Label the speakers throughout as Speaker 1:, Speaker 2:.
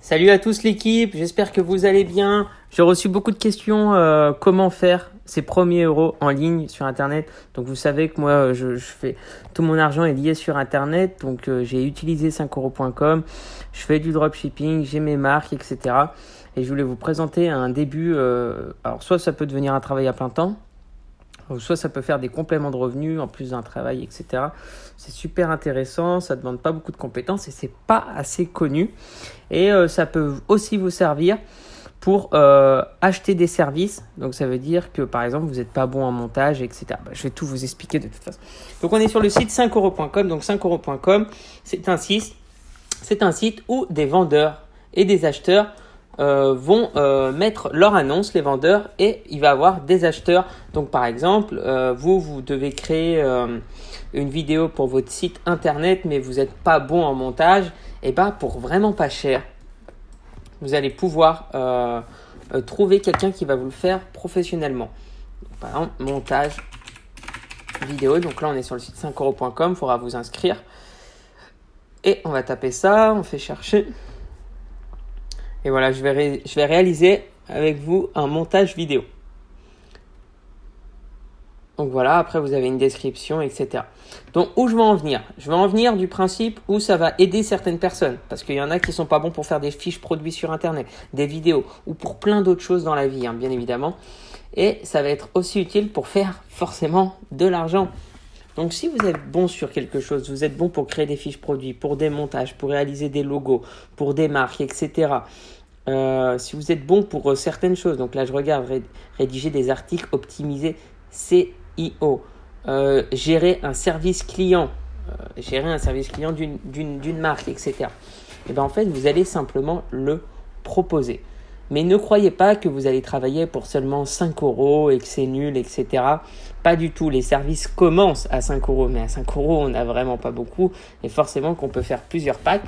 Speaker 1: Salut à tous l'équipe, j'espère que vous allez bien. J'ai reçu beaucoup de questions, comment faire ses premiers euros en ligne sur Internet. Donc vous savez que moi, je fais tout mon argent est lié sur Internet. Donc j'ai utilisé 5euros.com, je fais du dropshipping, j'ai mes marques, etc. Et je voulais vous présenter un début. Alors soit ça peut devenir un travail à plein temps, soit ça peut faire des compléments de revenus en plus d'un travail, etc. C'est super intéressant, ça ne demande pas beaucoup de compétences et c'est pas assez connu. Et ça peut aussi vous servir pour acheter des services. Donc ça veut dire que par exemple vous n'êtes pas bon en montage, etc. Je vais tout vous expliquer de toute façon. Donc on est sur le site 5euros.com. Donc 5euros.com, c'est un site où des vendeurs et des acheteurs vont mettre leur annonce, les vendeurs, et il va avoir des acheteurs. Donc par exemple, vous devez créer une vidéo pour votre site internet, mais vous n'êtes pas bon en montage, et pour vraiment pas cher, vous allez pouvoir trouver quelqu'un qui va vous le faire professionnellement. Donc, par exemple, montage vidéo. Donc là, on est sur le site 5euros.com, il faudra vous inscrire. Et on va taper ça, on fait chercher. Et voilà, je vais réaliser avec vous un montage vidéo. Donc voilà, après vous avez une description, etc. Donc où je vais en venir? Je vais en venir du principe où ça va aider certaines personnes. Parce qu'il y en a qui ne sont pas bons pour faire des fiches produits sur Internet, des vidéos ou pour plein d'autres choses dans la vie, bien évidemment. Et ça va être aussi utile pour faire forcément de l'argent. Donc si vous êtes bon sur quelque chose, vous êtes bon pour créer des fiches produits, pour des montages, pour réaliser des logos, pour des marques, etc. Si vous êtes bon pour certaines choses, donc là je regarde rédiger des articles optimisés CIO, gérer un service client d'une marque, etc. Et en fait vous allez simplement le proposer. Mais ne croyez pas que vous allez travailler pour seulement 5 euros et que c'est nul, etc. Pas du tout. Les services commencent à 5 euros, mais à 5 euros, on n'a vraiment pas beaucoup. Et forcément qu'on peut faire plusieurs packs.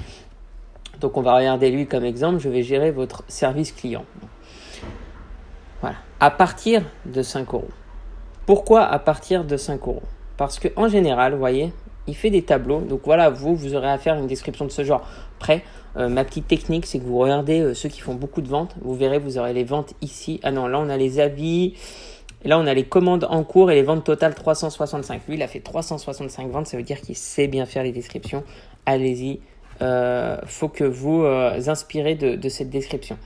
Speaker 1: Donc, on va regarder lui comme exemple. Je vais gérer votre service client. Voilà. À partir de 5 euros. Pourquoi à partir de 5 euros? Parce qu'en général, vous voyez, il fait des tableaux. Donc voilà, vous aurez à faire une description de ce genre. Après, ma petite technique, c'est que vous regardez ceux qui font beaucoup de ventes. Vous verrez, vous aurez les ventes ici. Ah non, là, on a les avis. Et là, on a les commandes en cours et les ventes totales 365. Lui, il a fait 365 ventes. Ça veut dire qu'il sait bien faire les descriptions. Allez-y. Faut que vous inspirez de cette description.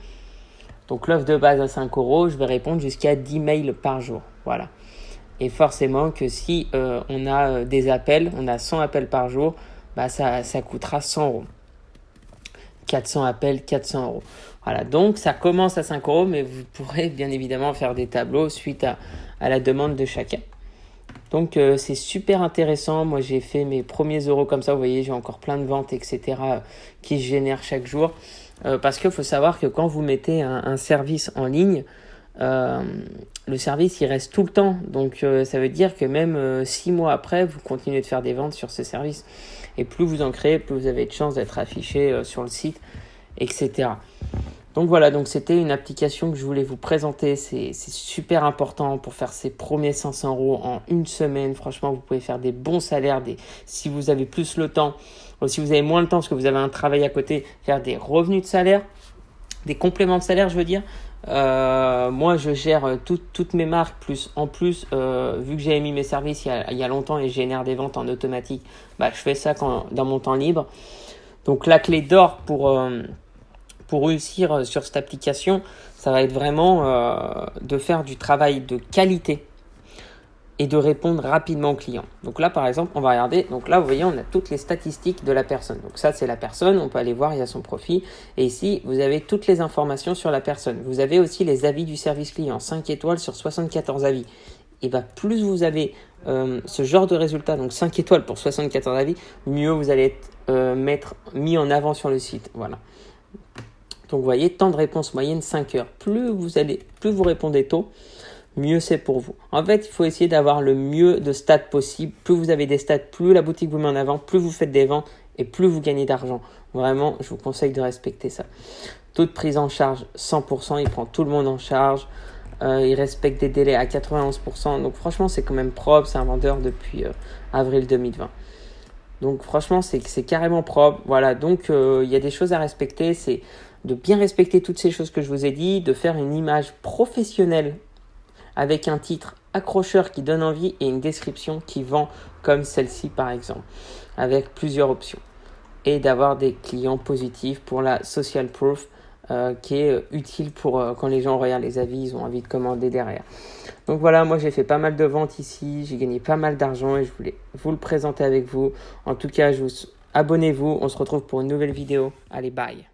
Speaker 1: Donc, l'offre de base à 5 euros, je vais répondre jusqu'à 10 mails par jour. Voilà. Et forcément que si on a des appels, on a 100 appels par jour, ça coûtera 100 euros. 400 appels, 400 euros. Voilà, donc ça commence à 5 euros, mais vous pourrez bien évidemment faire des tableaux suite à la demande de chacun. Donc c'est super intéressant. Moi j'ai fait mes premiers euros comme ça, vous voyez, j'ai encore plein de ventes, etc. Qui se génèrent chaque jour. Parce qu'il faut savoir que quand vous mettez un service en ligne, le service il reste tout le temps. Donc ça veut dire que même 6 mois après, vous continuez de faire des ventes sur ce service. Et plus vous en créez, plus vous avez de chances d'être affiché sur le site, etc. Donc voilà, donc c'était une application que je voulais vous présenter. C'est super important pour faire ses premiers 500 euros en une semaine. Franchement, vous pouvez faire des bons salaires. Si vous avez plus le temps, ou si vous avez moins le temps parce que vous avez un travail à côté, faire des revenus de salaire, des compléments de salaire, je veux dire. Moi, je gère toutes mes marques, en plus, vu que j'avais mis mes services il y a longtemps et je génère des ventes en automatique, je fais ça dans mon temps libre. Donc la clé d'or pour réussir sur cette application, ça va être vraiment de faire du travail de qualité et de répondre rapidement aux clients. Donc là, par exemple, on va regarder. Donc là, vous voyez, on a toutes les statistiques de la personne. Donc ça, c'est la personne. On peut aller voir, il y a son profil. Et ici, vous avez toutes les informations sur la personne. Vous avez aussi les avis du service client. 5 étoiles sur 74 avis. Et plus vous avez ce genre de résultat, donc 5 étoiles pour 74 avis, mieux vous allez être mis en avant sur le site. Voilà. Donc vous voyez, temps de réponse moyenne 5 heures. Plus vous répondez tôt, mieux c'est pour vous. En fait, il faut essayer d'avoir le mieux de stats possible. Plus vous avez des stats, plus la boutique vous met en avant, plus vous faites des ventes et plus vous gagnez d'argent. Vraiment, je vous conseille de respecter ça. Taux de prise en charge 100%, il prend tout le monde en charge. Il respecte des délais à 91%. Donc franchement, c'est quand même propre. C'est un vendeur depuis avril 2020. Donc franchement, c'est carrément propre. Voilà, donc il y a des choses à respecter. C'est de bien respecter toutes ces choses que je vous ai dit, de faire une image professionnelle avec un titre accrocheur qui donne envie et une description qui vend comme celle-ci par exemple, avec plusieurs options. Et d'avoir des clients positifs pour la social proof qui est utile pour quand les gens regardent les avis, ils ont envie de commander derrière. Donc voilà, moi j'ai fait pas mal de ventes ici, j'ai gagné pas mal d'argent et je voulais vous le présenter avec vous. En tout cas, abonnez-vous, on se retrouve pour une nouvelle vidéo. Allez, bye!